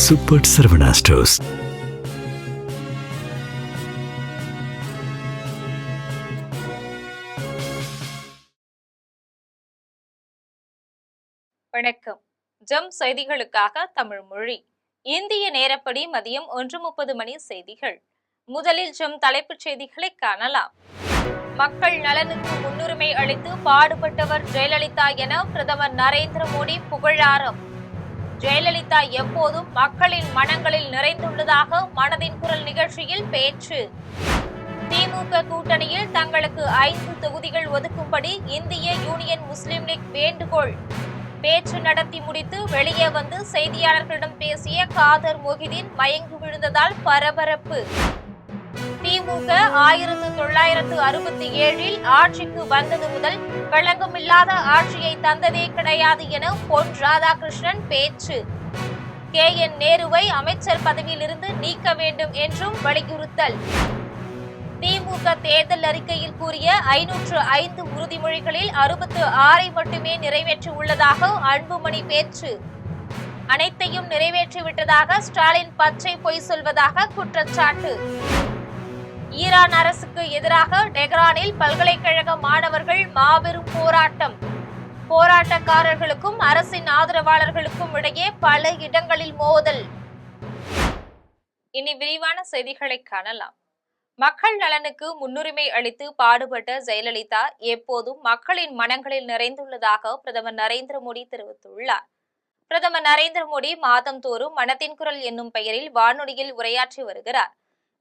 Super Saravana stores. வணக்கம். ஜம் செய்திகளுக்காக தமிழ் மொழி. இந்திய நேரப்படி மதியம் 1:30 மணி செய்திகள். முதலில் ஜம் தலைப்புச் செய்திகளை காணலாம். மக்கள் நலனுக்கு முன்னுரிமை அளித்து பாடுபட்டவர் ஜெயலலிதா என பிரதமர் நரேந்திர மோடி புகழாரம். ஜெயலலிதா எப்போதும் மக்களின் மனங்களில் நிறைந்துள்ளதாக மனதின் குரல் நிகழ்ச்சியில் பேச்சு. திமுக கூட்டணியில் தங்களுக்கு 5 தொகுதிகள் ஒதுக்கும்படி இந்திய யூனியன் முஸ்லிம் லீக் வேண்டுகோள். பேச்சு நடத்தி முடித்து வெளியே வந்து செய்தியாளர்களிடம் பேசிய காதர் மொஹிதீன் மயங்கி விழுந்ததால் பரபரப்பு. திமுக 1967 ஆட்சிக்கு வந்தது முதல் களங்கமில்லாத ஆட்சியை தந்ததே கிடையாது என பொன் ராதாகிருஷ்ணன் பேச்சு. KN நேருவை அமைச்சர் பதவியிலிருந்து நீக்க வேண்டும் என்றும் வலியுறுத்தல். திமுக தேர்தல் அறிக்கையில் கூறிய 505 உறுதிமொழிகளில் 66 மட்டுமே நிறைவேற்றி உள்ளதாக அன்புமணி பேச்சு. அனைத்தையும் நிறைவேற்றிவிட்டதாக ஸ்டாலின் பச்சை பொய் சொல்வதாக குற்றச்சாட்டு. ஈரான் அரசுக்கு எதிராக டெஹ்ரானில் பல்கலைக்கழக மாணவர்கள் மாபெரும் போராட்டம். போராட்டக்காரர்களுக்கும் அரசின் ஆதரவாளர்களுக்கும் இடையே பல இடங்களில் மோதல். இனி விரிவான செய்திகளை காணலாம். மக்கள் நலனுக்கு முன்னுரிமை அளித்து பாடுபட்ட ஜெயலலிதா எப்போதும் மக்களின் மனங்களில் நிறைந்துள்ளதாக பிரதமர் நரேந்திர மோடி தெரிவித்துள்ளார். பிரதமர் நரேந்திர மோடி மாதந்தோறும் மனதின் குரல் என்னும் பெயரில் வானொலியில் உரையாற்றி வருகிறார்.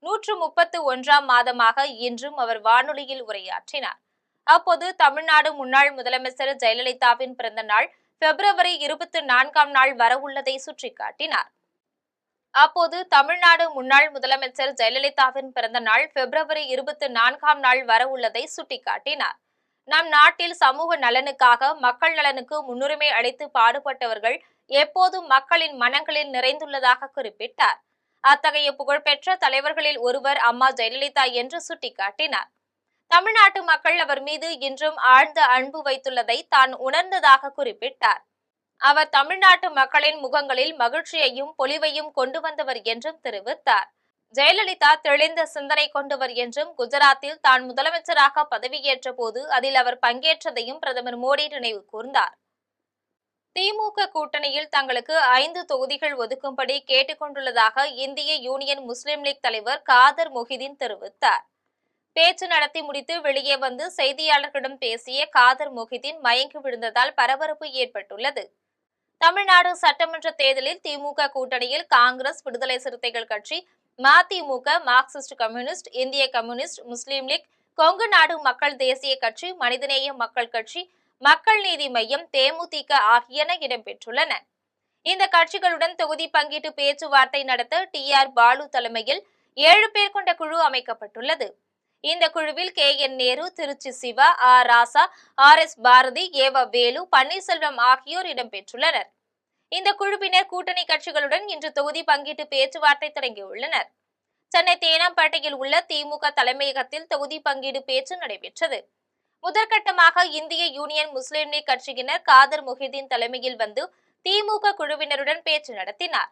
131ஆம் மாதமாக இன்றும் அவர் வானொலியில் உரையாற்றினார். அப்போது தமிழ்நாடு முன்னாள் முதலமைச்சர் ஜெயலலிதாவின் பிறந்த நாள் பிப்ரவரி 24ஆம் நாள் வரவுள்ளதை சுட்டிக்காட்டினார். அப்போது தமிழ்நாடு முன்னாள் முதலமைச்சர் ஜெயலலிதாவின் பிறந்த நாள் பிப்ரவரி 24ஆம் நாள் வரவுள்ளதை சுட்டிக்காட்டினார். நம் நாட்டில் சமூக நலனுக்காக மக்கள் நலனுக்கு முன்னுரிமை அளித்து பாடுபட்டவர்கள் எப்போதும் மக்களின் மனங்களில் நிறைந்துள்ளதாக குறிப்பிட்டார். அத்தகைய புகழ்பெற்ற தலைவர்களில் ஒருவர் அம்மா ஜெயலலிதா என்று சுட்டிக்காட்டினார். தமிழ்நாட்டு மக்கள் அவர் மீது இன்றும் ஆழ்ந்த அன்பு வைத்துள்ளதை தான் உணர்ந்ததாக குறிப்பிட்டார். அவர் தமிழ்நாட்டு மக்களின் முகங்களில் மகிழ்ச்சியையும் பொலிவையும் கொண்டு வந்தவர் என்றும் தெரிவித்தார். ஜெயலலிதா தெளிந்த சிந்தனை கொண்டவர் என்றும் குஜராத்தில் தான் முதலமைச்சராக பதவியேற்ற போது அதில் அவர் பங்கேற்றதையும் பிரதமர் மோடி நினைவு கூர்ந்தார். திமுக கூட்டணியில் தங்களுக்கு 5 தொகுதிகள் ஒதுக்கும்படி கேட்டுக் கொண்டுள்ளதாக இந்திய யூனியன் முஸ்லிம் லீக் தலைவர் காதர் மொஹிதீன் தெரிவித்தார். பேச்சு நடத்தி முடித்து வெளியே வந்து செய்தியாளர்களிடம் பேசிய காதர் மொஹிதீன் மயங்கி விழுந்ததால் பரபரப்பு ஏற்பட்டுள்ளது. தமிழ்நாடு சட்டமன்ற தேர்தலில் திமுக கூட்டணியில் காங்கிரஸ், விடுதலை சிறுத்தைகள் கட்சி, மதிமுக, மார்க்சிஸ்ட் கம்யூனிஸ்ட், இந்திய கம்யூனிஸ்ட், முஸ்லிம் லீக், கொங்கு நாடு மக்கள் தேசிய கட்சி, மனிதநேய மக்கள் கட்சி, மக்கள் நீதி மையம், தேமுதிக ஆகியன இடம்பெற்றுள்ளன. இந்த கட்சிகளுடன் தொகுதி பங்கீட்டு பேச்சுவார்த்தை நடத்த TR பாலு தலைமையில் 7 பேர் கொண்ட குழு அமைக்கப்பட்டுள்ளது. இந்த குழுவில் KN நேரு, திருச்சி சிவா, ராசா, RS பாரதி, வேலு, பன்னீர்செல்வம் ஆகியோர் இடம்பெற்றுள்ளனர். இந்த குழுவினர் கூட்டணி கட்சிகளுடன் இன்று தொகுதி பங்கீட்டு பேச்சுவார்த்தை தொடங்கியுள்ளனர். சென்னை தேனாம்பேட்டையில் உள்ள திமுக தலைமையகத்தில் தொகுதி பங்கீடு பேச்சு நடைபெற்றது. முதற்கட்டமாக இந்திய யூனியன் முஸ்லிம் லீக் கட்சியினர் காதர் மொஹிதீன் தலைமையில் வந்து திமுக குழுவினருடன் பேச்சு நடத்தினார்.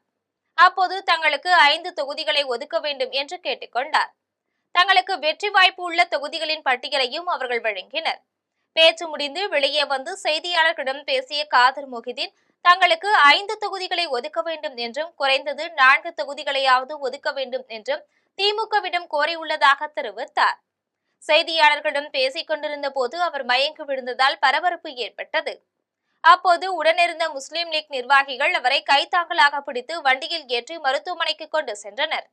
அப்போது தங்களுக்கு 5 தொகுதிகளை ஒதுக்க வேண்டும் என்று கேட்டுக்கொண்டார். தங்களுக்கு வெற்றி வாய்ப்பு உள்ள தொகுதிகளின் பட்டியலையும் அவர்கள் வழங்கினர். பேச்சு முடிந்து வெளியே வந்து செய்தியாளர்களிடம் பேசிய காதர் மொஹிதீன் தங்களுக்கு 5 தொகுதிகளை ஒதுக்க வேண்டும் என்றும் குறைந்தது 4 தொகுதிகளையாவது ஒதுக்க வேண்டும் என்றும் திமுகவிடம் கோரியுள்ளதாக தெரிவித்தார். செய்தியாளர்களிடம் பேசிக் கொண்டிருந்த போது அவர் மயங்கி விழுந்ததால் பரபரப்பு ஏற்பட்டது. அப்போது உடனிருந்த முஸ்லிம் லீக் நிர்வாகிகள் அவரை கைத்தாங்கலாக பிடித்து வண்டியில் ஏற்றி மருத்துவமனைக்கு கொண்டு சென்றனர்.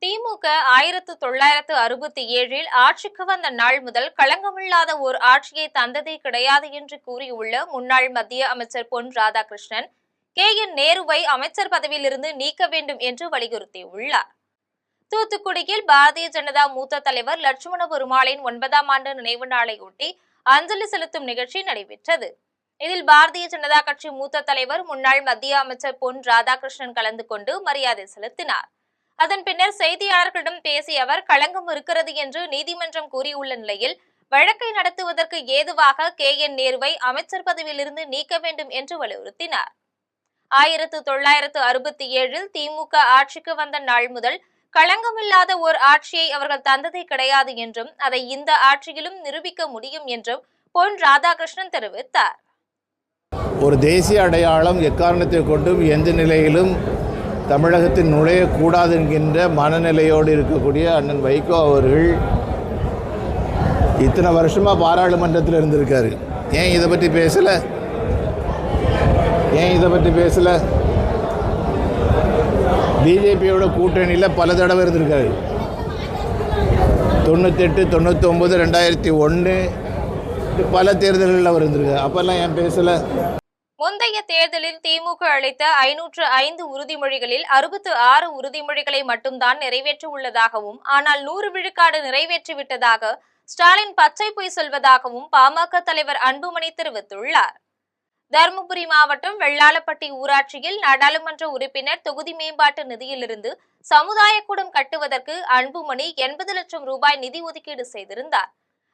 திமுக 1967 ஆட்சிக்கு வந்த நாள் முதல் களங்கமில்லாத ஓர் ஆட்சியை தந்ததே கிடையாது என்று கூறியுள்ள முன்னாள் மத்திய அமைச்சர் பொன் ராதாகிருஷ்ணன் KN நேருவை அமைச்சர் பதவியிலிருந்து நீக்க வேண்டும் என்று வலியுறுத்தியுள்ளார். தூத்துக்குடியில் பாரதிய ஜனதா மூத்த தலைவர் லட்சுமண பெருமாளின் 9ஆம் ஆண்டு நினைவு நாளையொட்டி அஞ்சலி செலுத்தும் நிகழ்ச்சி நடைபெற்றது. இதில் பாரதிய ஜனதா கட்சி மூத்த தலைவர் முன்னாள் மத்திய அமைச்சர் பொன் ராதாகிருஷ்ணன் கலந்து கொண்டு மரியாதை செலுத்தினார். அதன் பின்னர் செய்தியாளர்களிடம் பேசிய அவர் களங்கம் இருக்கிறது என்று நீதிமன்றம் கூறியுள்ள நிலையில் வழக்கை நடத்துவதற்கு ஏதுவாக KN நேருவை அமைச்சர் பதவியிலிருந்து நீக்க வேண்டும் என்று வலியுறுத்தினார். 1967 திமுக ஆட்சிக்கு வந்த நாள் முதல் களங்கமில்லாத ஓர் ஆட்சியை அவர்கள் தந்ததே கிடையாது என்றும் அதை இந்த ஆட்சியிலும் நிரூபிக்க முடியும் என்றும் பொன் ராதாகிருஷ்ணன் தெரிவித்தார். ஒரு தேசிய அடையாளம் எக்காரணத்தை கொண்டும் எந்த நிலையிலும் தமிழகத்தில் நுழையக்கூடாது என்கின்ற மனநிலையோடு இருக்கக்கூடிய அண்ணன் வைகோ அவர்கள் இத்தனை வருஷமாக பாராளுமன்றத்தில் இருந்திருக்காரு. ஏன் இதை பற்றி பேசலை? பிஜேபியோட கூட்டணியில் பல தடவை இருந்திருக்காரு. 98, 99, 2001 பல தேர்தல்களில் அவர் இருந்திருக்காரு. அப்பெல்லாம் ஏன் பேசலை? முந்தைய தேர்தலில் திமுக அளித்த 505 உறுதிமொழிகளில் 66 உறுதிமொழிகளை மட்டும்தான் நிறைவேற்றியுள்ளதாகவும், ஆனால் 100 விழுக்காடு நிறைவேற்றிவிட்டதாக ஸ்டாலின் பச்சை பொய் சொல்வதாகவும் பாமக தலைவர் அன்புமணி தெரிவித்துள்ளார். தருமபுரி மாவட்டம் வெள்ளாளப்பட்டி ஊராட்சியில் நாடாளுமன்ற உறுப்பினர் தொகுதி மேம்பாட்டு நிதியிலிருந்து சமுதாய கூடம் கட்டுவதற்கு அன்புமணி 80 லட்சம் ரூபாய் நிதி ஒதுக்கீடு செய்திருந்தார்.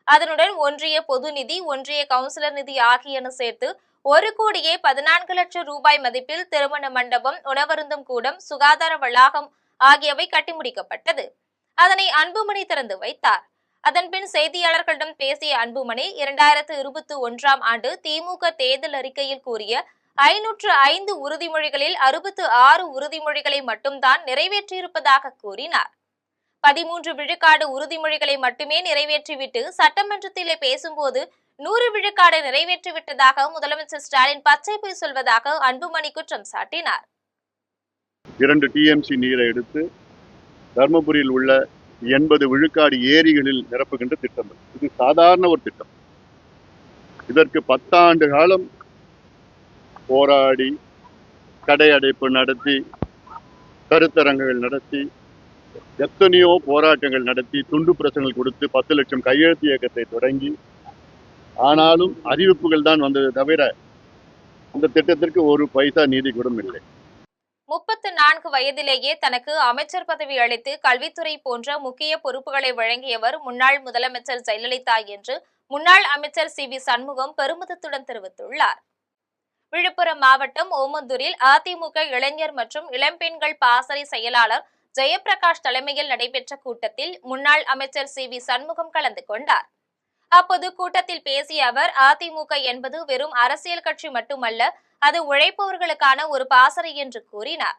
அதனுடன் ஒன்றிய பொது நிதி, ஒன்றிய கவுன்சிலர் நிதி ஆகியன சேர்த்து 1,14 லட்சம் ரூபாய் மதிப்பில் திருமண மண்டபம், உணவருந்தும் கூடம், சுகாதார வளாகம் ஆகியவை கட்டி முடிக்கப்பட்டது. அதனை அன்புமணி திறந்து வைத்தார். அதன்பின் செய்தியாளர்களிடம் பேசிய அன்புமணி 2021ஆம் ஆண்டு திமுக தேர்தல் அறிக்கையில் கூறிய 505 உறுதிமொழிகளில் 66 உறுதிமொழிகளை மட்டும்தான் நிறைவேற்றியிருப்பதாக கூறினார். 13 விழுக்காடு உறுதிமொழிகளை மட்டுமே நிறைவேற்றிவிட்டு சட்டமன்றத்திலே பேசும்போது 100 விழுக்காடு நிறைவேற்றிவிட்டதாக முதலமைச்சர் ஸ்டாலின் பச்சை பொய் சொல்வதாக அன்புமணி குற்றம் சாட்டினார். 2 TMC நீரை எடுத்து தர்மபுரியில் உள்ள 80 விழுக்காடு ஏரிகளில் நிரப்புகின்ற திட்டம். இது சாதாரண ஒரு திட்டம். இதற்கு 10 ஆண்டு காலம் போராடி, கடை அடைப்பு நடத்தி, கருத்தரங்குகள் நடத்தி, எத்தனையோ போராட்டங்கள் நடத்தி, துண்டு பிரசங்கள் கொடுத்து 10 லட்சம் கையெழுத்து இயக்கத்தை தொடங்கி, ஆனாலும் அறிவிப்புகள் தான் வந்தது தவிர இந்த திட்டத்திற்கு ஒரு பைசா நீதி கூட இல்லை. 34 வயதிலேயே தனக்கு அமைச்சர் பதவி அளித்து கல்வித்துறை போன்ற முக்கிய பொறுப்புகளை வழங்கியவர் முன்னாள் முதலமைச்சர் ஜெயலலிதா என்று முன்னாள் அமைச்சர் CV சண்முகம் பெருமிதத்துடன் தெரிவித்துள்ளார். விழுப்புரம் மாவட்டம் ஓமந்தூரில் அதிமுக இளைஞர் மற்றும் இளம்பெண்கள் பாசறை செயலாளர் ஜெயபிரகாஷ் தலைமையில் நடைபெற்ற கூட்டத்தில் முன்னாள் அமைச்சர் CV சண்முகம் கலந்து கொண்டார். அப்போது கூட்டத்தில் பேசிய அவர், அதிமுக என்பது வெறும் அரசியல் கட்சி மட்டுமல்ல, அது உழைப்பவர்களுக்கான ஒரு பாசறை என்று கூறினார்.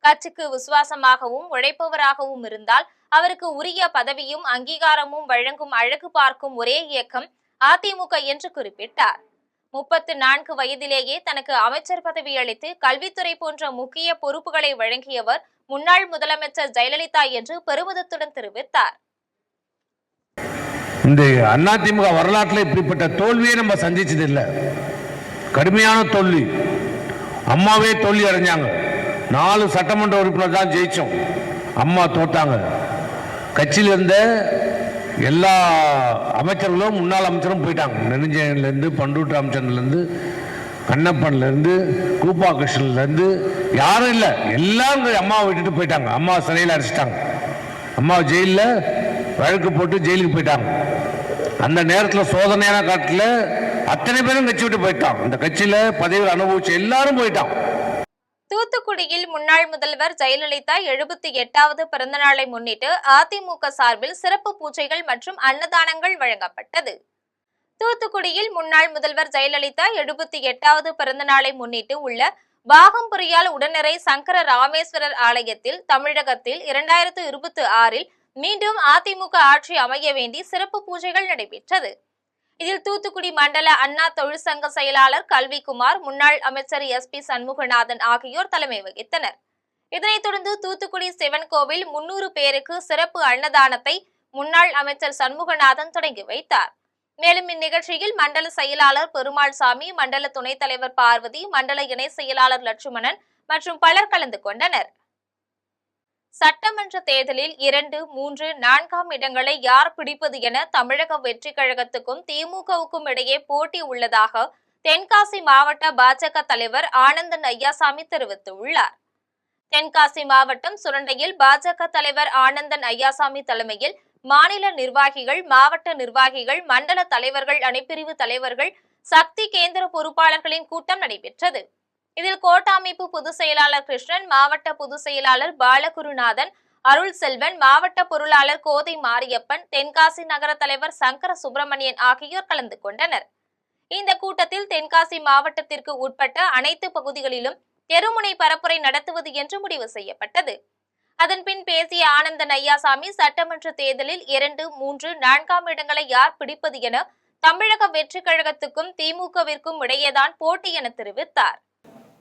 கட்சிக்கு விசுவாசமாகவும் உழைப்பவராகவும் இருந்தால் அவருக்கு உரிய பதவியும் அங்கீகாரமும் வழங்கும் அழகு பார்க்கும் ஒரே இயக்கம் அதிமுக என்று குறிப்பிட்டார். 34 வயதிலேயே தனக்கு அமைச்சர் பதவி அளித்து கல்வித்துறை போன்ற முக்கிய பொறுப்புகளை வழங்கியவர் முன்னாள் முதலமைச்சர் ஜெயலலிதா என்று பெருமிதத்துடன் தெரிவித்தார். இந்த அதிமுக வரலாற்றில் இப்படிப்பட்ட தோல்வியை நம்ம சந்திச்சது இல்லை. கடுமையான தோல்வி. அம்மாவே தோல்வி அடைஞ்சாங்க. 4 சட்டமன்ற உறுப்பினர் தான் ஜெயிச்சோம். அம்மா தோட்டாங்க. கட்சியில் இருந்த எல்லா அமைச்சர்களும் முன்னாள் அமைச்சரும் போயிட்டாங்க. நெடுஞ்செழியன்லேருந்து, பண்டூர் ராமச்சந்திரன்லேருந்து, கண்ணப்பன்லேருந்து, கூப்பா கிருஷ்ணன்லேருந்து யாரும் இல்லை. எல்லாம் அம்மாவை விட்டுட்டு போயிட்டாங்க. அம்மா சிறையில் அடைச்சிட்டாங்க. அம்மா ஜெயிலில் வழக்கு போட்டு ஜெயிலுக்கு போயிட்டாங்க. அந்த நேரத்தில் சோதனையான காட்டில் அத்தனை பேரும் கட்சி விட்டு போயிட்டான். இந்த கட்சியில பதவிகள் அனுபவிச்ச எல்லாரும் போயிட்டான். தூத்துக்குடியில் முன்னாள் முதல்வர் ஜெயலலிதா 78வது பிறந்த நாளை முன்னிட்டு அதிமுக சார்பில் சிறப்பு பூஜைகள் மற்றும் அன்னதானங்கள் வழங்கப்பட்டது. தூத்துக்குடியில் முன்னாள் முதல்வர் ஜெயலலிதா 78வது பிறந்த நாளை முன்னிட்டு உள்ள பாகம்புரியால் உடனரை சங்கர ராமேஸ்வரர் ஆலயத்தில் தமிழகத்தில் 2026இல் மீண்டும் அதிமுக ஆட்சி அமைய வேண்டி சிறப்பு பூஜைகள் நடைபெற்றது. இதில் தூத்துக்குடி மண்டல அண்ணா தொழிற்சங்க செயலாளர் கல்விக்குமார், முன்னாள் அமைச்சர் SP சண்முகநாதன் ஆகியோர் தலைமை வகித்தனர். இதனைத் தொடர்ந்து தூத்துக்குடி சிவன் கோவில் 300 பேருக்கு சிறப்பு அன்னதானத்தை முன்னாள் அமைச்சர் சண்முகநாதன் தொடங்கி வைத்தார். மேலும் இந்நிகழ்ச்சியில் மண்டல செயலாளர் பெருமாள் சாமி, மண்டல துணைத் தலைவர் பார்வதி, மண்டல இணை செயலாளர் லட்சுமணன் மற்றும் பலர் கலந்து கொண்டனர். சட்டமன்ற தேர்தலில் 2, 3, 4ஆம் இடங்களை யார் பிடிப்பது என தமிழக வெற்றி கழகத்துக்கும் திமுகவுக்கும் இடையே போட்டி உள்ளதாக தென்காசி மாவட்ட பாஜக தலைவர் ஆனந்தன் ஐயாசாமி தெரிவித்துள்ளார். தென்காசி மாவட்டம் சுரண்டையில் பாஜக தலைவர் ஆனந்தன் ஐயாசாமி தலைமையில் மாநில நிர்வாகிகள், மாவட்ட நிர்வாகிகள், மண்டல தலைவர்கள், அணிப்பிரிவு தலைவர்கள், சக்தி கேந்திர பொறுப்பாளர்களின் கூட்டம் நடைபெற்றது. இதில் கோட்ட அமைப்பு பொதுச் செயலாளர் கிருஷ்ணன், மாவட்ட பொதுச் செயலாளர் பாலகுருநாதன், அருள் செல்வன், மாவட்ட பொருளாளர் கோதை மாரியப்பன், தென்காசி நகர தலைவர் சங்கர சுப்பிரமணியன் ஆகியோர் கலந்து கொண்டனர். இந்த கூட்டத்தில் தென்காசி மாவட்டத்திற்கு உட்பட்ட அனைத்து பகுதிகளிலும் தெருமுனை பரப்புரை நடத்துவது என்று முடிவு செய்யப்பட்டது. அதன்பின் பேசிய ஆனந்தன் ஐயாசாமி, சட்டமன்ற தேர்தலில் 2, 3, 4ஆம் இடங்களை யார் பிடிப்பது என தமிழக வெற்றி கழகத்துக்கும் திமுகவிற்கும் இடையேதான் போட்டி என தெரிவித்தார்.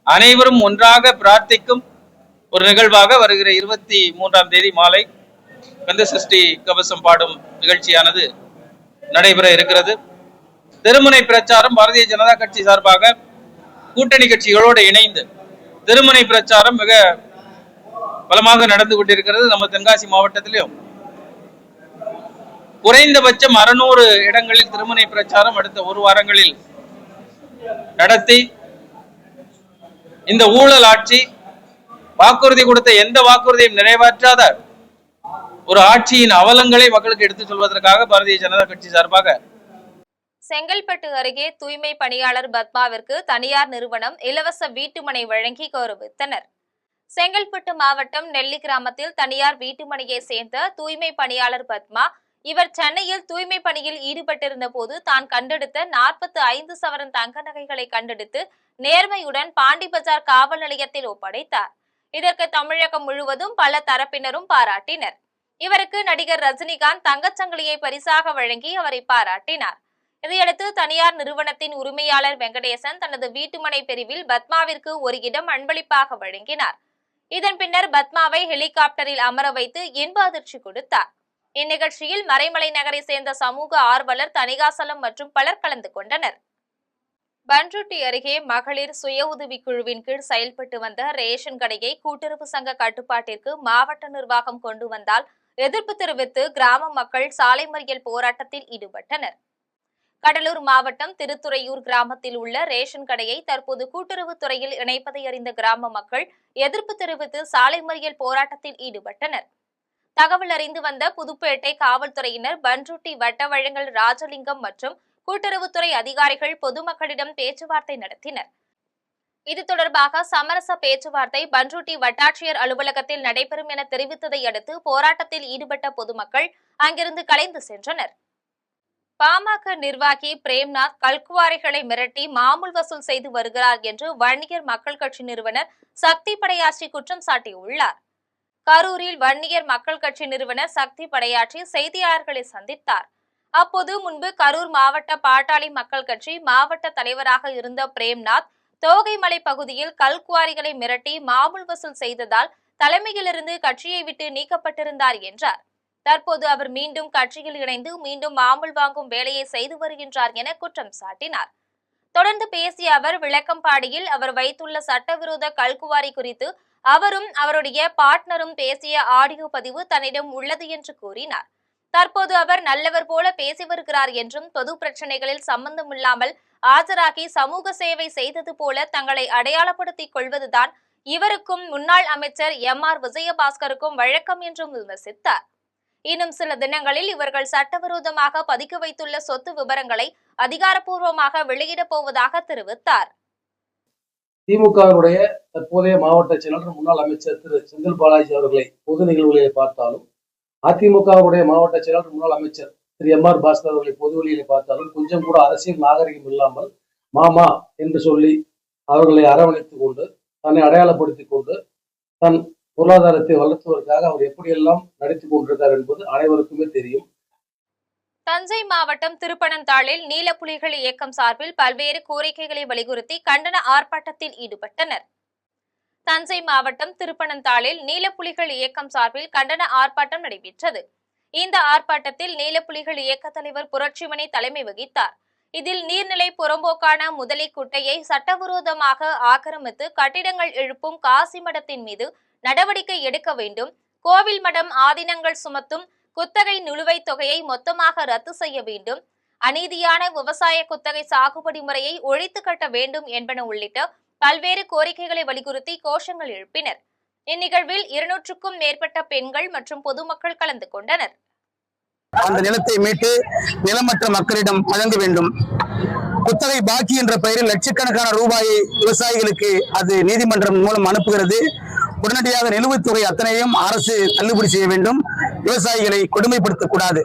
அனைவரும் ஒன்றாக பிரார்த்திக்கும் ஒரு நிகழ்வாக வருகிற 23ஆம் தேதி மாலை கந்த சஷ்டி கவசம் பாடும் நிகழ்ச்சியானது நடைபெற இருக்கிறது. திருமுனை பிரச்சாரம் பாரதிய ஜனதா கட்சி சார்பாக கூட்டணி கட்சிகளோடு இணைந்து திருமுனை பிரச்சாரம் மிக பலமாக நடந்து கொண்டிருக்கிறது. நம்ம தென்காசி மாவட்டத்திலும் குறைந்தபட்சம் 600 இடங்களில் திருமுனை பிரச்சாரம் அடுத்த 1 வாரங்களில் நடத்தி இந்த ஊழல் ஆட்சி வாக்குறுதி கொடுத்த எந்த வாக்குறுதியும் நிறைவேற்றாத ஒரு ஆட்சியின் அவலங்களை மக்களுக்கு எடுத்துச் சொல்வதற்காக பாரதிய ஜனதா கட்சி சார்பாக செங்கல்பட்டு அருகே தூய்மை பணியாளர் பத்மாவிற்கு தனியார் நிறுவனம் இலவச வீட்டுமனை வழங்கி கௌரவித்தனர். செங்கல்பட்டு மாவட்டம் நெல்லி கிராமத்தில் தனியார் வீட்டுமனையை சேர்ந்த தூய்மை பணியாளர் பத்மா, இவர் சென்னையில் தூய்மை பணியில் ஈடுபட்டிருந்த போது தான் கண்டெடுத்த 45 சவரன் தங்க நகைகளை கண்டெடுத்து நேர்மையுடன் பாண்டி பஜார் காவல் நிலையத்தில் ஒப்படைத்தார். இதற்கு தமிழகம் முழுவதும் பல தரப்பினரும் பாராட்டினர். இவருக்கு நடிகர் ரஜினிகாந்த் தங்கச்சங்கிலியை பரிசாக வழங்கி அவரை பாராட்டினார். இதையடுத்து தனியார் நிறுவனத்தின் உரிமையாளர் வெங்கடேசன் தனது வீட்டுமனை பிரிவில் பத்மாவிற்கு ஒரு இடம் அன்பளிப்பாக வழங்கினார். இதன் பின்னர் பத்மாவை ஹெலிகாப்டரில் அமர வைத்து இன்ப அதிர்ச்சி கொடுத்தார். இந்நிகழ்ச்சியில் மறைமலை நகரை சேர்ந்த சமூக ஆர்வலர் தணிகாசலம் மற்றும் பலர் கலந்து கொண்டனர். பண்ருட்டி அருகே மகளிர் சுய உதவிக் குழுவின் கீழ் செயல்பட்டு வந்த ரேஷன் கடையை கூட்டுறவு சங்க கட்டுப்பாட்டிற்கு மாவட்ட நிர்வாகம் கொண்டு வந்தால் எதிர்ப்பு தெரிவித்து கிராம மக்கள் சாலை மறியல் போராட்டத்தில் ஈடுபட்டனர். கடலூர் மாவட்டம் திருத்துறையூர் கிராமத்தில் உள்ள ரேஷன் கடையை தற்போது கூட்டுறவுத்துறையில் இணைப்பதை அறிந்த கிராம மக்கள் எதிர்ப்பு தெரிவித்து சாலை மறியல் போராட்டத்தில் ஈடுபட்டனர். தகவல் அறிந்து வந்த புதுப்பேட்டை காவல்துறையினர் பண்ருட்டி வட்ட வழங்கல் ராஜலிங்கம் மற்றும் கூட்டுறவுத்துறை அதிகாரிகள் பொதுமக்களிடம் பேச்சுவார்த்தை நடத்தினர். இது தொடர்பாக சமரச பேச்சுவார்த்தை பண்ருட்டி வட்டாட்சியர் அலுவலகத்தில் நடைபெறும் என தெரிவித்ததை அடுத்து போராட்டத்தில் ஈடுபட்ட பொதுமக்கள் அங்கிருந்து கலைந்து சென்றனர். பாமக நிர்வாகி பிரேம்நாத் கல்குவாரிகளை மிரட்டி மாமூல் வசூல் செய்து வருகிறார் என்று வன்னியர் மக்கள் கட்சி நிறுவனர் சக்தி படையாச்சி குற்றம் சாட்டியுள்ளார். கரூரில் வன்னியர் மக்கள் கட்சி நிறுவனர் சக்தி படையாச்சி செய்தியாளர்களை சந்தித்தார். அப்போது முன்பு கரூர் மாவட்ட பாட்டாளி மக்கள் கட்சி மாவட்ட தலைவராக இருந்த பிரேம்நாத் தோகைமலை பகுதியில் கல்குவாரிகளை மிரட்டி மாமூல் வசூல் செய்ததால் தலைமையிலிருந்து கட்சியை விட்டு நீக்கப்பட்டிருந்தார் என்றார். தற்போது அவர் மீண்டும் கட்சியில் இணைந்து மீண்டும் மாமூல் வாங்கும் வேலையை செய்து வருகின்றார் என குற்றம் சாட்டினார். தொடர்ந்து பேசிய அவர் விளக்கம்பாடியில் அவர் வைத்துள்ள சட்டவிரோத கல்குவாரி குறித்து அவரும் அவருடைய பார்ட்னரும் பேசிய ஆடியோ பதிவு தன்னிடம் உள்ளது என்று கூறினார். தற்போது அவர் நல்லவர் போல பேசி வருகிறார் என்றும் பொது பிரச்சனைகளில் சம்பந்தமில்லாமல் ஆஜராகி சமூக சேவை செய்தது போல தங்களை அடையாளப்படுத்திக் கொள்வதுதான் இவருக்கும் முன்னாள் அமைச்சர் MR விஜயபாஸ்கருக்கும் வழக்கம் என்றும் விமர்சித்தார். இன்னும் சில தினங்களில் இவர்கள் சட்டவிரோதமாக பதுக்கி வைத்துள்ள சொத்து விவரங்களை அதிகாரப்பூர்வமாக வெளியிடப் போவதாக தெரிவித்தார். திமுகவினுடைய தற்போதைய மாவட்ட செயலாளர் முன்னாள் அமைச்சர் திரு செந்தில் பாலாஜி அவர்களை பொது நிகழ்வுகளில் பார்த்தாலும், அதிமுகவுடைய மாவட்ட செயலாளர் முன்னாள் அமைச்சர் திரு MR பாஸ்கர் அவர்களை பொது வழியிலே பார்த்தாலும் கொஞ்சம் கூட அரசியல் நாகரிகம் இல்லாமல் மாமா என்று சொல்லி அவர்களை அரவணைத்துக் கொண்டு தன்னை அடையாளப்படுத்திக் கொண்டு தன் பொருளாதாரத்தை வளர்த்துவதற்காக அவர் எப்படியெல்லாம் நடித்துக் கொண்டிருக்கார் என்பது அனைவருக்குமே தெரியும். தஞ்சை மாவட்டம் திருப்பனந்தாளில் நீலப்புலிகள் இயக்கம் சார்பில் பல்வேறு கோரிக்கைகளை வலியுறுத்தி கண்டன ஆர்ப்பாட்டத்தில் ஈடுபட்டனர். தஞ்சை மாவட்டம் திருப்பனந்தாளில் நீலப்புலிகள் இயக்கம் சார்பில் கண்டன ஆர்ப்பாட்டம் நடைபெற்றது. இந்த ஆர்ப்பாட்டத்தில் நீலப்புலிகள் இயக்க தலைவர் புரட்சிமணி தலைமை வகித்தார். இதில் நீர்நிலை புறம்போக்கான முதலை குட்டையை சட்டவிரோதமாக ஆக்கிரமித்து கட்டிடங்கள் எழுப்பும் காசி மடத்தின் மீது நடவடிக்கை எடுக்க வேண்டும், கோவில் மடம் ஆதீனங்கள் சுமத்தும் குத்தகை நிலுவைத் தொகையை மொத்தமாக ரத்து செய்ய வேண்டும், அநீதியான விவசாய குத்தகை சாகுபடி முறையை ஒழித்து கட்ட வேண்டும் என்பன உள்ளிட்ட பல்வேறு கோரிக்கைகளை வலியுறுத்தி கோஷங்கள் எழுப்பினர். இந்நிகழ்வில் 200க்கும் மேற்பட்ட பெண்கள் மற்றும் பொதுமக்கள் கலந்து கொண்டனர். அந்த நிலத்தை மீட்டு நிலமற்ற மக்களிடம் வழங்க வேண்டும். குத்தகை பாக்கி என்ற பெயரில் லட்சக்கணக்கான ரூபாயை விவசாயிகளுக்கு அது நீதிமன்றம் மூலம் அனுப்புகிறது. உடனடியாக நிலுவைத் தொகை அத்தனையும் அரசு தள்ளுபடி செய்ய வேண்டும். விவசாயிகளை கொடுமைப்படுத்தக்கூடாது.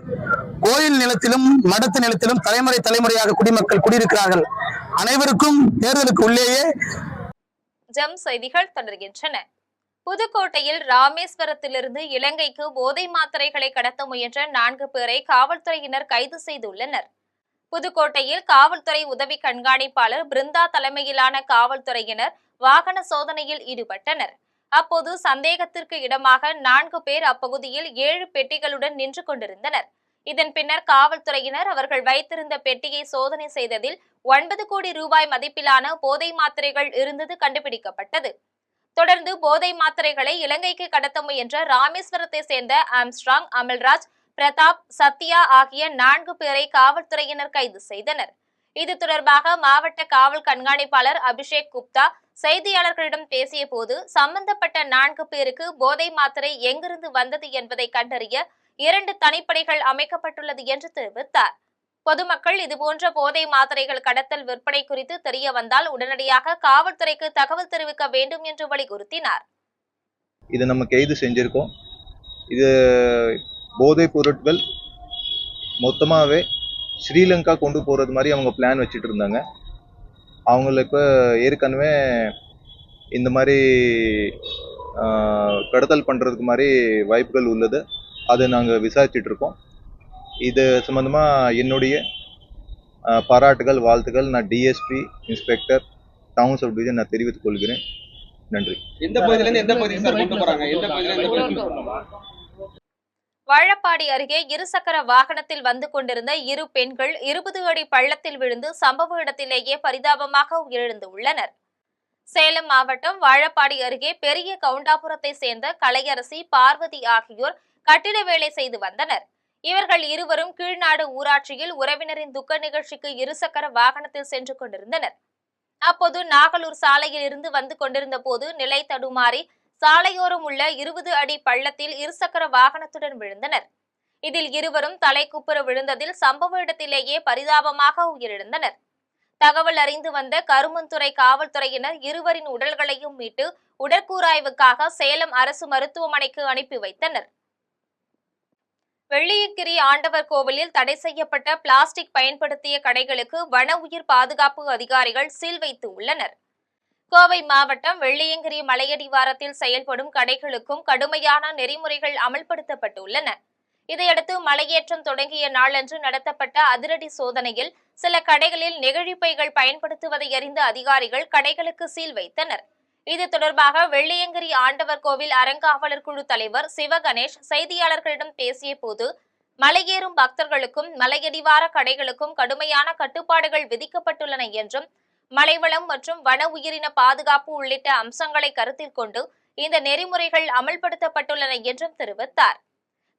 கோயில் நிலத்திலும் மடத்து நிலத்திலும் தலைமுறையாக குடிமக்கள் குடியிருக்கிறார்கள். அனைவருக்கும் தேர்தலுக்கு உள்ளேயே. ஜம் செய்திகள் தொடர்கின்றன. புதுக்கோட்டையில் ராமேஸ்வரத்திலிருந்து இலங்கைக்கு போதை மாத்திரைகளை கடத்த முயன்ற 4 பேரை காவல்துறையினர் கைது செய்துள்ளனர். புதுக்கோட்டையில் காவல்துறை உதவி கண்காணிப்பாளர் பிருந்தா தலைமையிலான காவல்துறையினர் வாகன சோதனையில் ஈடுபட்டனர். அப்போது சந்தேகத்திற்கு இடமாக 4 பேர் அப்பகுதியில் 7 பெட்டிகளுடன் நின்று கொண்டிருந்தனர். இதன் பின்னர் காவல்துறையினர் அவர்கள் வைத்திருந்த பெட்டியை சோதனை செய்ததில் 9 கோடி ரூபாய் மதிப்பிலான போதை மாத்திரைகள் இருந்தது கண்டுபிடிக்கப்பட்டது. தொடர்ந்து போதை மாத்திரைகளை இலங்கைக்கு கடத்த முயன்ற ராமேஸ்வரத்தை சேர்ந்த ஆம்ஸ்ட்ராங், அமல்ராஜ், பிரதாப், சத்யா ஆகிய 4 பேரை காவல்துறையினர் கைது செய்தனர். இது தொடர்பாக மாவட்ட காவல் கண்காணிப்பாளர் அபிஷேக் குப்தா செய்தியாளர்களிடம் பேசிய போது, சம்பந்தப்பட்ட 4 பேருக்கு போதை மாத்திரை எங்கிருந்து வந்தது என்பதை கண்டறிய 2 தனிப்படைகள் அமைக்கப்பட்டுள்ளது என்று தெரிவித்தார். பொதுமக்கள் இதுபோன்ற போதை மாத்திரைகள் கடத்தல் விற்பனை குறித்து தெரிய வந்தால் உடனடியாக காவல்துறைக்கு தகவல் தெரிவிக்க வேண்டும் என்று வலியுறுத்தினார். இது நம்ம கைது செஞ்சிருக்கோம். இது போதைப் பொருட்கள் மொத்தமாகவே ஸ்ரீலங்கா கொண்டு போகிறது மாதிரி அவங்க பிளான் வச்சுட்டு இருந்தாங்க. அவங்கள இப்போ ஏற்கனவே இந்த மாதிரி கடத்தல் பண்ணுறதுக்கு மாதிரி வாய்ப்புகள் உள்ளது. அதை நாங்கள் விசாரிச்சுட்டு இருக்கோம். இது சம்பந்தமாக என்னுடைய பாராட்டுகள், வாழ்த்துக்கள் நான் DSP, inspector, town sub division நான் தெரிவித்துக் கொள்கிறேன். நன்றி. வாழப்பாடி அருகே இருசக்கர வாகனத்தில் வந்து கொண்டிருந்த 2 பெண்கள் 20 அடி பள்ளத்தில் விழுந்து சம்பவ இடத்திலேயே பரிதாபமாக உயிரிழந்துள்ளனர். சேலம் மாவட்டம் வாழப்பாடி அருகே பெரிய கவுண்டாபுரத்தை சேர்ந்த கலையரசி, பார்வதி ஆகியோர் கட்டிட வேலை செய்து வந்தனர். இவர்கள் இருவரும் கீழ்நாடு ஊராட்சியில் உறவினரின் துக்க நிகழ்ச்சிக்கு இருசக்கர வாகனத்தில் சென்று கொண்டிருந்தனர். அப்போது நாகலூர் சாலையில் இருந்து வந்து கொண்டிருந்த போது நிலை தடுமாறி சாலையோரம் உள்ள 20 அடி பள்ளத்தில் இருசக்கர வாகனத்துடன் விழுந்தனர். இதில் இருவரும் தலைக்குப்புற விழுந்ததில் சம்பவ இடத்திலேயே பரிதாபமாக உயிரிழந்தனர். தகவல் அறிந்து வந்த கருமந்துறை காவல்துறையினர் இருவரின் உடல்களையும் மீட்டு உடற்கூராய்வுக்காக சேலம் அரசு மருத்துவமனைக்கு அனுப்பி வைத்தனர். வெள்ளியங்கிரி ஆண்டவர் கோவிலில் தடை செய்யப்பட்ட பிளாஸ்டிக் பயன்படுத்திய கடைகளுக்கு வன உயிர் பாதுகாப்பு அதிகாரிகள் சீல் வைத்து உள்ளனர். கோவை மாவட்டம் வெள்ளியங்கிரி மலையடிவாரத்தில் செயல்படும் கடைகளுக்கும் கடுமையான நெறிமுறைகள் அமல்படுத்தப்பட்டுள்ளன. இதையடுத்து மலையேற்றம் தொடங்கிய நாளன்று நடத்தப்பட்ட அதிரடி சோதனையில் சில கடைகளில் நெகிழிப்பைகள் பயன்படுத்துவதை அறிந்த அதிகாரிகள் கடைகளுக்கு சீல் வைத்தனர். இது தொடர்பாக வெள்ளியங்கிரி ஆண்டவர் கோவில் அறங்காவலர் குழு தலைவர் சிவகணேஷ் செய்தியாளர்களிடம் பேசிய போது, மலையேறும் பக்தர்களுக்கும் மலையடிவார கடைகளுக்கும் கடுமையான கட்டுப்பாடுகள் விதிக்கப்பட்டுள்ளன என்றும், மலைவளம் மற்றும் வன உயிரின பாதுகாப்பு உள்ளிட்ட அம்சங்களை கருத்தில் கொண்டு இந்த நெறிமுறைகள் அமல்படுத்தப்பட்டுள்ளன என்றும் தெரிவித்தார்.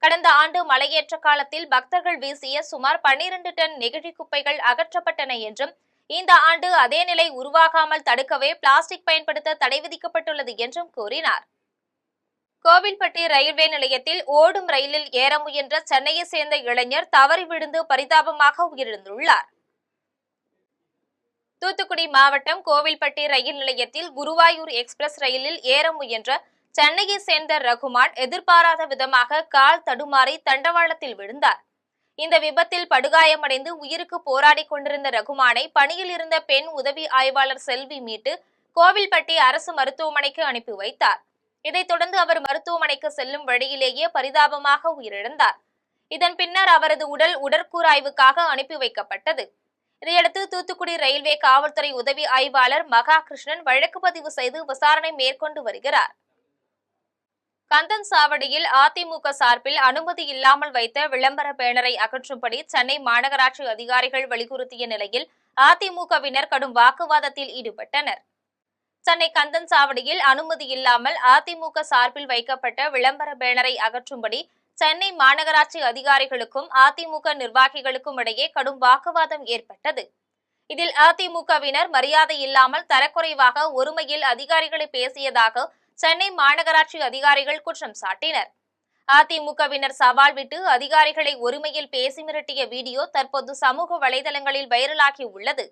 கடந்த ஆண்டு மலையேற்ற காலத்தில் பக்தர்கள் வீசிய சுமார் 12 டன் நெகிழி குப்பைகள் அகற்றப்பட்டன என்றும், இந்த ஆண்டு அதே நிலை உருவாகாமல் தடுக்கவே பிளாஸ்டிக் பயன்படுத்த தடை விதிக்கப்பட்டுள்ளது என்றும் கூறினார். கோவில்பட்டி ரயில்வே நிலையத்தில் ஓடும் ரயிலில் ஏற முயன்ற சென்னையை சேர்ந்த இளைஞர் தவறி விழுந்து பரிதாபமாக உயிரிழந்துள்ளார். தூத்துக்குடி மாவட்டம் கோவில்பட்டி ரயில் நிலையத்தில் குருவாயூர் எக்ஸ்பிரஸ் ரயிலில் ஏற முயன்ற சென்னையை சேர்ந்த ரகுமான் எதிர்பாராத விதமாக கால் தடுமாறி தண்டவாளத்தில் விழுந்தார். இந்த விபத்தில் படுகாயமடைந்து உயிருக்கு போராடி கொண்டிருந்த ரகுமானை பணியில் இருந்த பெண் உதவி ஆய்வாளர் செல்வி மீட்டு கோவில்பட்டி அரசு மருத்துவமனைக்கு அனுப்பி வைத்தார். இதைத் தொடர்ந்து அவர் மருத்துவமனைக்கு செல்லும் வழியிலேயே பரிதாபமாக உயிரிழந்தார். இதன் பின்னர் அவரது உடல் உடற்கூராய்வுக்காக அனுப்பி வைக்கப்பட்டது. இதையடுத்து தூத்துக்குடி ரயில்வே காவல்துறை உதவி ஆய்வாளர் மகா கிருஷ்ணன் வழக்கு பதிவு செய்து விசாரணை மேற்கொண்டு வருகிறார். கந்தன்சாவடியில் அதிமுக சார்பில் அனுமதி இல்லாமல் வைத்த விளம்பர பேனரை அகற்றும்படி சென்னை மாநகராட்சி அதிகாரிகள் வலியுறுத்திய நிலையில் அதிமுகவினர் கடும் வாக்குவாதத்தில் ஈடுபட்டனர். சென்னை கந்தன்சாவடியில் அனுமதி இல்லாமல் அதிமுக சார்பில் வைக்கப்பட்ட விளம்பர பேனரை அகற்றும்படி சென்னை மாநகராட்சி அதிகாரிகளுக்கும் அதிமுக நிர்வாகிகளுக்கும் இடையே கடும் வாக்குவாதம் ஏற்பட்டது. இதில் அதிமுகவினர் மரியாதை இல்லாமல் தரக்குறைவாக ஒருமையில் அதிகாரிகளை பேசியதாக சென்னை மாநகராட்சி அதிகாரிகள் குற்றம் சாட்டினர். அதிமுகவினர் சவால் விட்டு அதிகாரிகளை ஒருமையில் பேசி மிரட்டிய வீடியோ தற்போது சமூக வலைதளங்களில் வைரலாகி உள்ளது.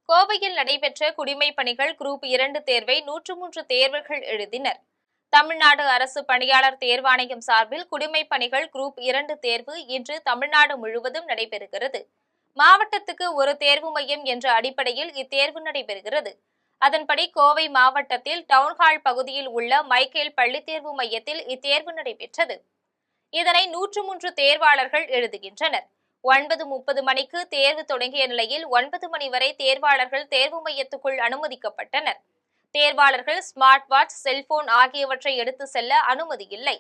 கோவையில் நடைபெற்ற குடிமைப் பணிகள் குரூப் 2 தேர்வை 103 தேர்வர்கள் எழுதினர். தமிழ்நாடு அரசு பணியாளர் தேர்வாணையம் சார்பில் குடிமைப் பணிகள் குரூப் 2 தேர்வு இன்று தமிழ்நாடு முழுவதும் நடைபெறுகிறது. மாவட்டத்துக்கு ஒரு தேர்வு மையம் என்ற அடிப்படையில் இத்தேர்வு நடைபெறுகிறது. அதன்படி கோவை மாவட்டத்தில் டவுன்ஹால் பகுதியில் உள்ள மைக்கேல் பள்ளி தேர்வு மையத்தில் இத்தேர்வு நடைபெற்றது. இதனை 103 தேர்வாளர்கள் எழுதுகின்றனர். 9:30 மணிக்கு தேர்வு தொடங்கிய நிலையில் 9 மணி வரை தேர்வாளர்கள் தேர்வு மையத்துக்குள் அனுமதிக்கப்பட்டனர். தேர்வாளர்கள் ஸ்மார்ட் வாட்ச், செல்போன் ஆகியவற்றை எடுத்து செல்ல அனுமதி இல்லை.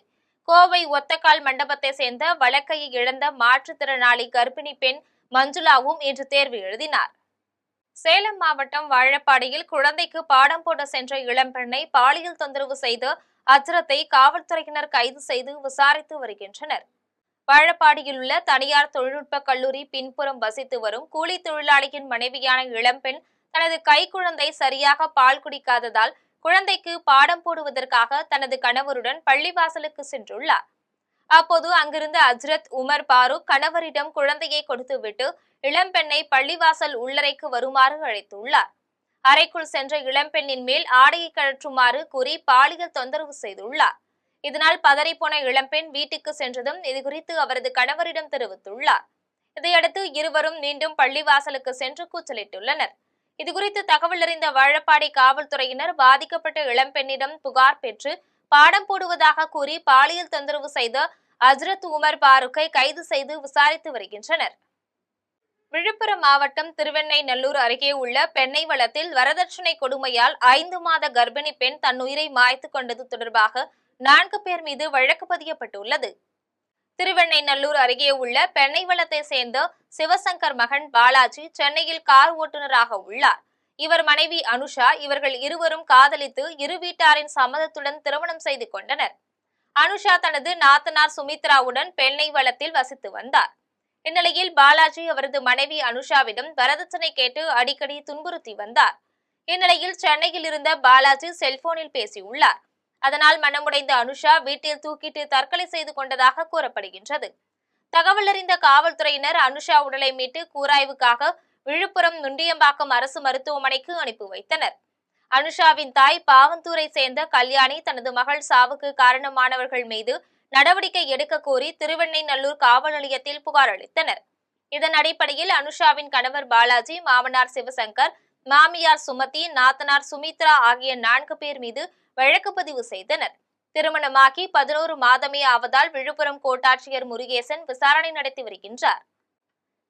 கோவை ஒத்தக்கால் மண்டபத்தை சேர்ந்த வலக்கையை இழந்த மாற்றுத்திறனாளி கர்ப்பிணி பெண் மஞ்சுளாவும் இன்று தேர்வு எழுதினார். சேலம் மாவட்டம் வாழப்பாடியில் குழந்தைக்கு பாடம் போட சென்ற இளம்பெண்ணை பாலியல் தொந்தரவு செய்த அஜ்ரத்தை காவல்துறையினர் கைது செய்து விசாரித்து வருகின்றனர். வாழப்பாடியில் உள்ள தனியார் தொழில்நுட்ப கல்லூரி பின்புறம் வசித்து வரும் கூலி தொழிலாளியின் மனைவியான இளம்பெண் தனது கைக்குழந்தை சரியாக பால் குடிக்காததால் குழந்தைக்கு பாடம் போடுவதற்காக தனது கணவருடன் பள்ளிவாசலுக்கு சென்றுள்ளார். அப்போது அங்கிருந்த அஜ்ரத் உமர் பாரூக் கணவரிடம் குழந்தையை கொடுத்துவிட்டு இளம்பெண்ணை பள்ளிவாசல் உள்ளறைக்கு வருமாறு அழைத்துள்ளார். அறைக்குள் சென்ற இளம்பெண்ணின் மேல் ஆடையை கழற்றுமாறு கூறி பாலியல் தொந்தரவு செய்துள்ளார். இதனால் பதறிப்போன இளம்பெண் வீட்டுக்கு சென்றதும் இதுகுறித்து அவரது கணவரிடம் தெரிவித்துள்ளார். இதையடுத்து இருவரும் மீண்டும் பள்ளிவாசலுக்கு சென்று கூச்சலிட்டுள்ளனர். இதுகுறித்து தகவல் அறிந்த வாழப்பாடி காவல்துறையினர் பாதிக்கப்பட்ட இளம்பெண்ணிடம் புகார் பெற்று பாடம் போடுவதாக கூறி பாலியல் தொந்தரவு செய்த அஜ்ரத் உமர் பாரூக்கை கைது செய்து விசாரித்து வருகின்றனர். விழுப்புரம் மாவட்டம் திருவெண்ணெய்நல்லூர் அருகே உள்ள பெண்ணை வளத்தில் வரதட்சணை கொடுமையால் 5 மாத கர்ப்பிணி பெண் தன் உயிரை மாய்த்து கொண்டது தொடர்பாக 4 பேர் மீது வழக்கு பதியப்பட்டுள்ளது. திருவெண்ணெய்நல்லூர் அருகே உள்ள பெண்ணை வளத்தை சேர்ந்த சிவசங்கர் மகன் பாலாஜி சென்னையில் கார் ஓட்டுநராக உள்ளார். இவர் மனைவி அனுஷா. இவர்கள் இருவரும் காதலித்து இரு வீட்டாரின் சம்மதத்துடன் திருமணம் செய்து கொண்டனர். அனுஷா தனது நாத்தனார் சுமித்ராவுடன் பெண்ணை வளத்தில் வசித்து வந்தார். இந்நிலையில் பாலாஜி அவரது மனைவி அனுஷாவிடம் வரதட்சணை கேட்டு அடிக்கடி துன்புறுத்தி வந்தார். இந்நிலையில் சென்னையில் இருந்த பாலாஜி செல்போனில் பேசியுள்ளார். அதனால் மனமுடைந்த அனுஷா வீட்டில் தூக்கிட்டு தற்கொலை செய்து கொண்டதாக கூறப்படுகின்றது. தகவல் அறிந்த காவல்துறையினர் அனுஷா உடலை மீட்டு கூராய்வுக்காக விழுப்புரம் நுண்டியம்பாக்கம் அரசு மருத்துவமனைக்கு அனுப்பி வைத்தனர். அனுஷாவின் தாய் பாவந்தூரை சேர்ந்த கல்யாணி தனது மகள் சாவுக்கு காரணமானவர்கள் மீது நடவடிக்கை எடுக்க கோரி திருவெண்ணெய்நல்லூர் காவல் நிலையத்தில் புகார் அளித்தனர். இதன் அடிப்படையில் அனுஷாவின் கணவர் பாலாஜி, மாமனார் சிவசங்கர், மாமியார் சுமதி, நாத்தனார் சுமித்ரா ஆகிய 4 பேர் மீது வழக்கு பதிவு செய்தனர். திருமணமாகி 11 மாதமே ஆவதால் விழுப்புரம் கோட்டாட்சியர் முருகேசன் விசாரணை நடத்தி வருகின்றார்.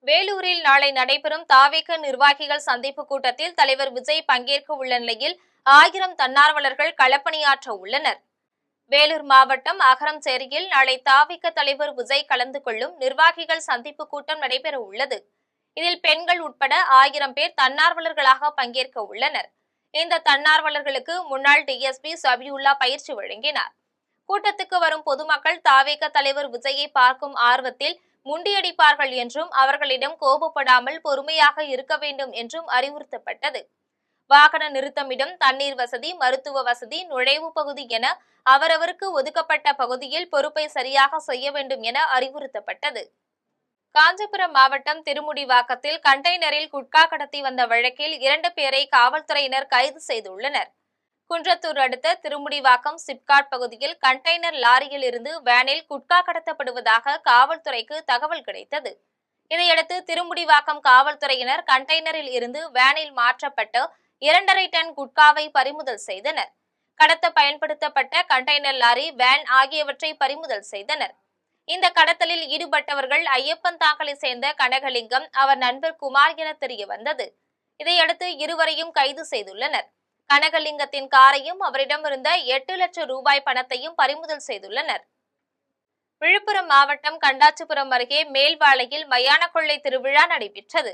வேலூரில் நாளை நடைபெறும் தாவேக நிர்வாகிகள் சந்திப்பு கூட்டத்தில் தலைவர் விஜய் பங்கேற்க உள்ள நிலையில் 1000 தன்னார்வலர்கள் களப்பணியாற்ற உள்ளனர். வேலூர் மாவட்டம் அகரம்சேரியில் நாளை தாவேக தலைவர் விஜய் கலந்து கொள்ளும் நிர்வாகிகள் சந்திப்பு கூட்டம் நடைபெற உள்ளது. இதில் பெண்கள் உட்பட 1000 பேர் தன்னார்வலர்களாக பங்கேற்க உள்ளனர். இந்த தன்னார்வலர்களுக்கு முன்னாள் டிஎஸ்பி சபியுல்லா பயிற்சி வழங்கினார். கூட்டத்துக்கு வரும் பொதுமக்கள் தாவேக தலைவர் விஜயை பார்க்கும் ஆர்வத்தில் முண்டியடிப்பார்கள் என்றும் அவர்களிடம் கோபப்படாமல் பொறுமையாக இருக்க வேண்டும் என்றும் அறிவுறுத்தப்பட்டது. வாகன நிறுத்தமிடம், தண்ணீர் வசதி, மருத்துவ வசதி, நுழைவு பகுதி என அவரவருக்கு ஒதுக்கப்பட்ட பகுதியில் பொறுப்பை சரியாக செய்ய வேண்டும் என அறிவுறுத்தப்பட்டது. காஞ்சிபுரம் மாவட்டம் திருமுடிவாக்கத்தில் கண்டெய்னரில் குட்கா கடத்தி வந்த வழக்கில் 2 பேரை காவல்துறையினர் கைது செய்துள்ளனர். குன்றத்தூர் அடுத்த திருமுடிவாக்கம் சிப்காட் பகுதியில் கண்டெய்னர் லாரியில் இருந்து வேனில் குட்கா கடத்தப்படுவதாக காவல்துறைக்கு தகவல் கிடைத்தது. இதையடுத்து திருமுடிவாக்கம் காவல்துறையினர் கண்டெய்னரில் இருந்து வேனில் மாற்றப்பட்ட 2.5 டன் குட்காவை பறிமுதல் செய்தனர். கடத்த பயன்படுத்தப்பட்ட கண்டெய்னர் லாரி, வேன் ஆகியவற்றை பறிமுதல் செய்தனர். இந்த கடத்தலில் ஈடுபட்டவர்கள் ஐயப்பன் தாக்கலை சேர்ந்த கனகலிங்கம், அவர் நண்பர் குமார் என தெரிய வந்தது. இதையடுத்து இருவரையும் கைது செய்துள்ளனர். கனகலிங்கத்தின் காரையும் அவரிடமிருந்த 8 லட்சம் ரூபாய் பணத்தையும் பறிமுதல் செய்துள்ளனர். விழுப்புரம் மாவட்டம் கண்டாச்சிபுரம் அருகே மேல்வாளையில் மயான கொள்ளை திருவிழா நடைபெற்றது.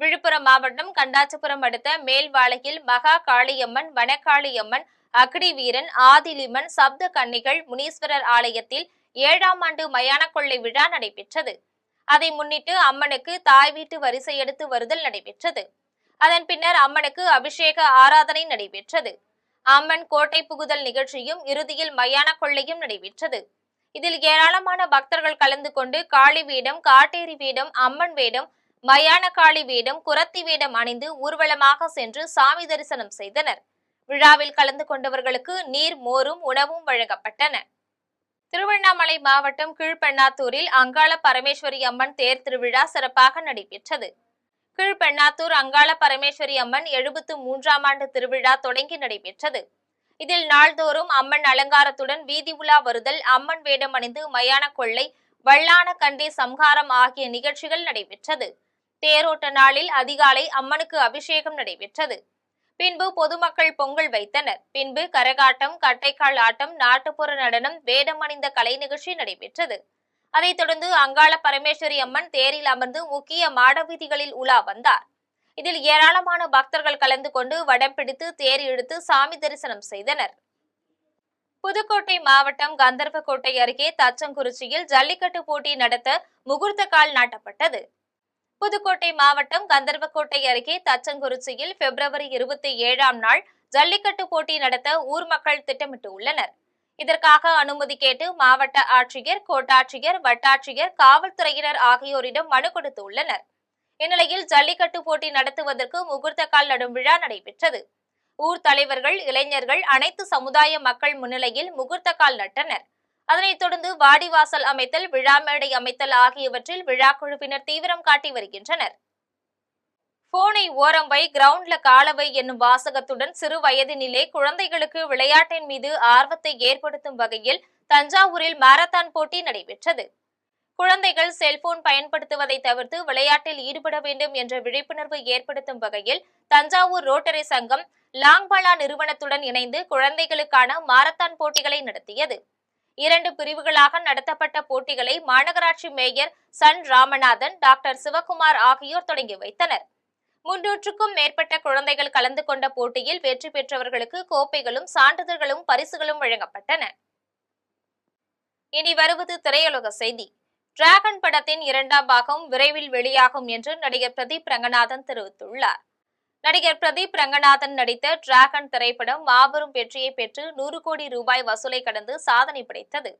விழுப்புரம் மாவட்டம் கண்டாச்சிபுரம் அடுத்த மேல்வாளையில் மகா காளியம்மன், வனக்காளியம்மன், அக்னி வீரன், ஆதிலிமன், சப்த கன்னிகள், முனீஸ்வரர் ஆலயத்தில் 7ஆம் ஆண்டு மயான கொள்ளை விழா நடைபெற்றது. அதை முன்னிட்டு அம்மனுக்கு தாய் வீட்டு வரிசை எடுத்து வருதல் நடைபெற்றது. அதன் பின்னர் அம்மனுக்கு அபிஷேக ஆராதனை நடைபெற்றது. அம்மன் கோட்டை புகுதல் நிகழ்ச்சியும் இறுதியில் மயான கொள்ளையும் நடைபெற்றது. இதில் ஏராளமான பக்தர்கள் கலந்து கொண்டு காளி வேடம், காட்டேரி வேடம், அம்மன் வேடம், மயானக்காளி வேடம், குரத்தி வேடம் அணிந்து ஊர்வலமாக சென்று சாமி தரிசனம் செய்தனர். விழாவில் கலந்து கொண்டவர்களுக்கு நீர், மோரும் உணவும் வழங்கப்பட்டன. திருவண்ணாமலை மாவட்டம் கீழ்பெண்ணாத்தூரில் அங்காள பரமேஸ்வரி அம்மன் தேர் திருவிழா சிறப்பாக நடைபெற்றது. கீழ்பெண்ணாத்தூர் அங்காள பரமேஸ்வரி அம்மன் 73ஆம் ஆண்டு திருவிழா தொடங்கி நடைபெற்றது. இதில் நாள்தோறும் அம்மன் அலங்காரத்துடன் வீதி உலா வருதல், அம்மன் வேடம் அணிந்து மயான கொள்ளை, வல்லான கண்டி சம்ஹாரம் ஆகிய நிகழ்ச்சிகள் நடைபெற்றது. தேரோட்ட நாளில் அதிகாலை அம்மனுக்கு அபிஷேகம் நடைபெற்றது. பின்பு பொதுமக்கள் பொங்கல் வைத்தனர். பின்பு கரகாட்டம், கட்டைக்கால் ஆட்டம், நாட்டுப்புற நடனம், வேடம் அணிந்த கலை நிகழ்ச்சி நடைபெற்றது. அதைத் தொடர்ந்து அங்காள பரமேஸ்வரி அம்மன் தேரில் அமர்ந்து முக்கிய மாட வீதிகளில் உலா வந்தார். இதில் ஏராளமான பக்தர்கள் கலந்து கொண்டு வடம் பிடித்து தேர் இழுத்து சாமி தரிசனம் செய்தனர். புதுக்கோட்டை மாவட்டம் கந்தர்வக்கோட்டை அருகே தச்சங்குறிச்சியில் ஜல்லிக்கட்டு போட்டி நடத்த முகூர்த்த கால் நாட்டப்பட்டது. புதுக்கோட்டை மாவட்டம் கந்தர்வக்கோட்டை அருகே தச்சங்குறிச்சியில் பிப்ரவரி 27ஆம் நாள் ஜல்லிக்கட்டு போட்டி நடத்த ஊர் மக்கள் திட்டமிட்டு உள்ளனர். இதற்காக அனுமதி கேட்டு மாவட்ட ஆட்சியர், கோட்டாட்சியர், வட்டாட்சியர், காவல்துறையினர் ஆகியோரிடம் மனு கொடுத்து உள்ளனர். இந்நிலையில் ஜல்லிக்கட்டு போட்டி நடத்துவதற்கு முகூர்த்த கால் நடும் விழா நடைபெற்றது. ஊர் தலைவர்கள், இளைஞர்கள், அனைத்து சமுதாய மக்கள் முன்னிலையில் முகூர்த்த கால் நட்டனர். அதனைத் தொடர்ந்து வாடிவாசல் அமைத்தல், விழா மேடை அமைத்தல் ஆகியவற்றில் விழா குழுவினர் தீவிரம் காட்டி வருகின்றனர். போனை ஓரம் வை, கிரவுண்ட்ல காலவை என்னும் வாசகத்துடன் சிறு வயதினிலே குழந்தைகளுக்கு விளையாட்டின் மீது ஆர்வத்தை ஏற்படுத்தும் வகையில் தஞ்சாவூரில் மாரத்தான் போட்டி நடைபெற்றது. குழந்தைகள் செல்போன் பயன்படுத்துவதை தவிர்த்து விளையாட்டில் ஈடுபட வேண்டும் என்ற விழிப்புணர்வு ஏற்படுத்தும் வகையில் தஞ்சாவூர் ரோட்டரி சங்கம் லாங்பாலா நிறுவனத்துடன் இணைந்து குழந்தைகளுக்கான மாரத்தான் போட்டிகளை நடத்தியது. 2 பிரிவுகளாக நடத்தப்பட்ட போட்டிகளை மாநகராட்சி மேயர் சன் ராமநாதன், டாக்டர் சிவகுமார் ஆகியோர் தொடங்கி வைத்தனர். 300க்கும் மேற்பட்ட குழந்தைகள் கலந்து கொண்ட போட்டியில் வெற்றி பெற்றவர்களுக்கு கோப்பைகளும் சான்றிதழ்களும் பரிசுகளும் வழங்கப்பட்டன. இனி வருவது திரையுலக செய்தி. டிராகன் படத்தின் 2ஆம் பாகம் விரைவில் வெளியாகும் என்று நடிகர் பிரதீப் ரங்கநாதன் தெரிவித்துள்ளார். நடிகர் பிரதீப் ரங்கநாதன் நடித்த டிராகன் திரைப்படம் மாபெரும் வெற்றியை பெற்று 100 கோடி ரூபாய் வசூலை கடந்து சாதனை படைத்தது.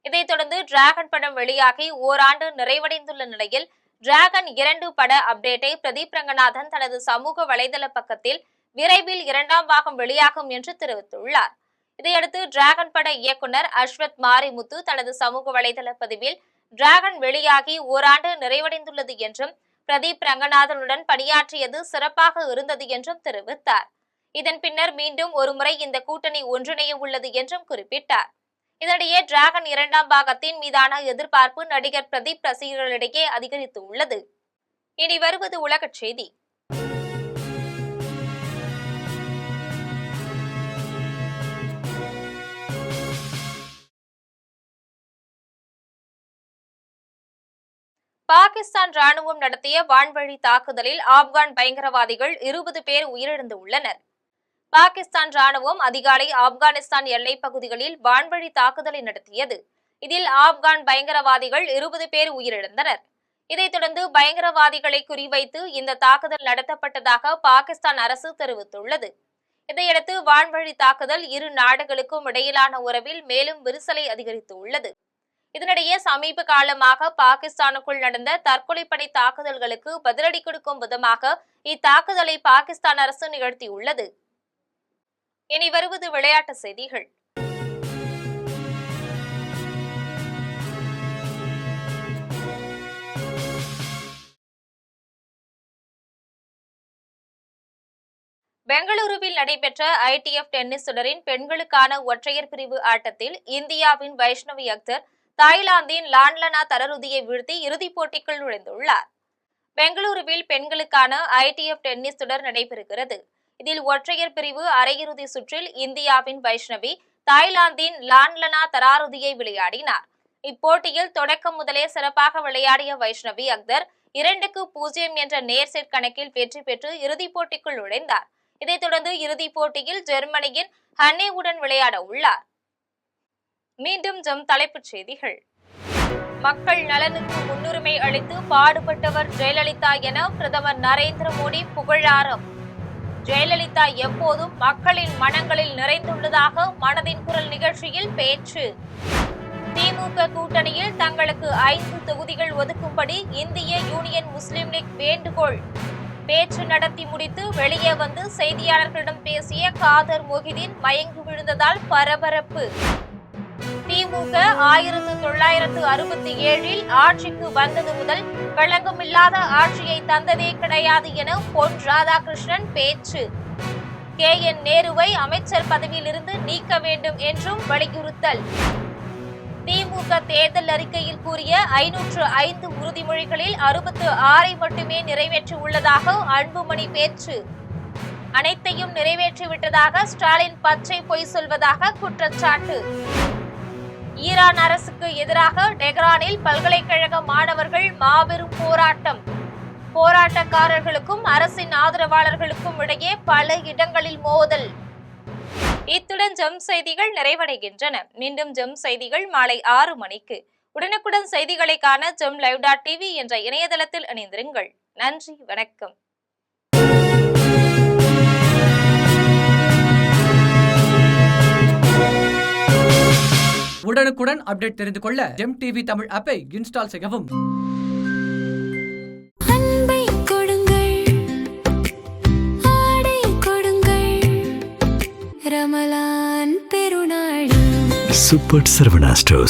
இதைத் தொடர்ந்து டிராகன் படம் வெளியாகி ஓராண்டு நிறைவடைந்துள்ள நிலையில் டிராகன் 2 பட அப்டேட்டை பிரதீப் ரங்கநாதன் தனது சமூக வலைதள பக்கத்தில் விரைவில் 2ஆம் பாகம் வெளியாகும் என்று தெரிவித்துள்ளார். இதையடுத்து டிராகன் பட இயக்குனர் அஸ்வத் மாரிமுத்து தனது சமூக வலைதள பதிவில் டிராகன் வெளியாகி ஓராண்டு நிறைவடைந்துள்ளது என்றும் பிரதீப் ரங்கநாதனுடன் பணியாற்றியது சிறப்பாக இருந்தது என்றும் தெரிவித்தார். இதன் பின்னர் மீண்டும் ஒருமுறை இந்த கூட்டணி ஒன்றிணைய உள்ளது என்றும் குறிப்பிட்டார். இதனிடையே டிராகன் 2ஆம் பாகத்தின் மீதான எதிர்பார்ப்பு நடிகர் பிரதீப் ரசிகர்களிடையே அதிகரித்து உள்ளது. இனி வருவது உலகச் செய்தி. பாகிஸ்தான் ராணுவம் நடத்திய வான்வழி தாக்குதலில் ஆப்கான் பயங்கரவாதிகள் 20 பேர் உயிரிழந்து உள்ளனர். பாகிஸ்தான் ராணுவம் அதிகாலை ஆப்கானிஸ்தான் எல்லைப் பகுதிகளில் வான்வழி தாக்குதலை நடத்தியது. இதில் ஆப்கான் பயங்கரவாதிகள் 20 பேர் உயிரிழந்தனர். இதைத் தொடர்ந்து பயங்கரவாதிகளை குறிவைத்து இந்த தாக்குதல் நடத்தப்பட்டதாக பாகிஸ்தான் அரசு தெரிவித்துள்ளது. இதையடுத்து வான்வழி தாக்குதல் இரு நாடுகளுக்கும் இடையிலான உறவில் மேலும் விரிசலை அதிகரித்துள்ளது. இதனிடையே சமீப காலமாக பாகிஸ்தானுக்குள் நடந்த தற்கொலைப்படை தாக்குதல்களுக்கு பதிலடி கொடுக்கும் விதமாக இத்தாக்குதலை பாகிஸ்தான் அரசு நிகழ்த்தியுள்ளது. இனி வருவது விளையாட்டு செய்திகள். பெங்களூருவில் நடைபெற்ற ITF டென்னிஸ் தொடரின் பெண்களுக்கான ஒற்றையர் பிரிவு ஆட்டத்தில் இந்தியாவின் வைஷ்ணவி அக்தர் தாய்லாந்தின் லான்லனா தரருதியை வீழ்த்தி இறுதிப் போட்டிக்குள் நுழைந்துள்ளார். பெங்களூருவில் பெண்களுக்கான ITF டென்னிஸ் தொடர் நடைபெறுகிறது. இதில் ஒற்றையர் பிரிவு அரையிறுதி சுற்றில் இந்தியாவின் வைஷ்ணவி தாய்லாந்தின் லான்லனா தராருதியை விளையாடினார். இப்போட்டியில் தொடக்கம் முதலே சிறப்பாக விளையாடிய வைஷ்ணவி அக்தர் 2-0 என்ற நேர் செட் கணக்கில் வெற்றி பெற்று இறுதிப் போட்டிக்குள் நுழைந்தார். இதைத் தொடர்ந்து இறுதிப் போட்டியில் ஜெர்மனியின் ஹன்னேவுடன் விளையாட உள்ளார். மீண்டும் தலைப்புச் செய்திகள். மக்கள் நலனுக்கு முன்னுரிமை அளித்து பாடுபட்டவர் ஜெயலலிதா என பிரதமர் நரேந்திர மோடி புகழாரம். ஜெயலலிதா எப்போதும் மக்களின் மனங்களில் நிறைந்துள்ளதாக மனதின் குரல் நிகழ்ச்சியில் பேச்சு. திமுக கூட்டணியில் தங்களுக்கு 5 தொகுதிகள் ஒதுக்கும்படி இந்திய யூனியன் முஸ்லிம் லீக் வேண்டுகோள். பேச்சு நடத்தி முடித்து வெளியே வந்து செய்தியாளர்களிடம் பேசிய காதர் மொஹிதீன் மயங்கி விழுந்ததால் பரபரப்பு. திமுக 1967இல் ஆட்சிக்கு வந்தது முதல் களங்கமில்லாத ஆட்சியை தந்ததே கிடையாது என பொன் ராதாகிருஷ்ணன் பேச்சு. KN நேருவை அமைச்சர் பதவியிலிருந்து நீக்க வேண்டும் என்றும் வலியுறுத்தல். திமுக தேர்தல் அறிக்கையில் கூறிய 505 உறுதிமொழிகளில் 66 மட்டுமே நிறைவேற்றியுள்ளதாக அன்புமணி பேச்சு. அனைத்தையும் நிறைவேற்றிவிட்டதாக ஸ்டாலின் பச்சை பொய் சொல்வதாக குற்றச்சாட்டு. ஈரான் அரசுக்கு எதிராக டெஹ்ரானில் பல்கலைக்கழக மாணவர்கள் மாபெரும் போராட்டம். போராட்டக்காரர்களுக்கும் அரசின் ஆதரவாளர்களுக்கும் இடையே பல இடங்களில் மோதல். இத்துடன் ஜெம் செய்திகள் நிறைவடைகின்றன. மீண்டும் ஜெம் செய்திகள் மாலை 6 மணிக்கு. உடனுக்குடன் செய்திகளை காண gemlive.tv என்ற இணையதளத்தில் இணைந்திருங்கள். நன்றி, வணக்கம். உடனுக்குடன் அப்டேட் தெரிந்து கொள்ள ஜெம் டிவி தமிழ் ஆப்பை இன்ஸ்டால் செய்யவும். அன்பை கொடுங்கள், ஆடை கொடுங்கள், ரமலான் பெருநாள். Super Saravana stores.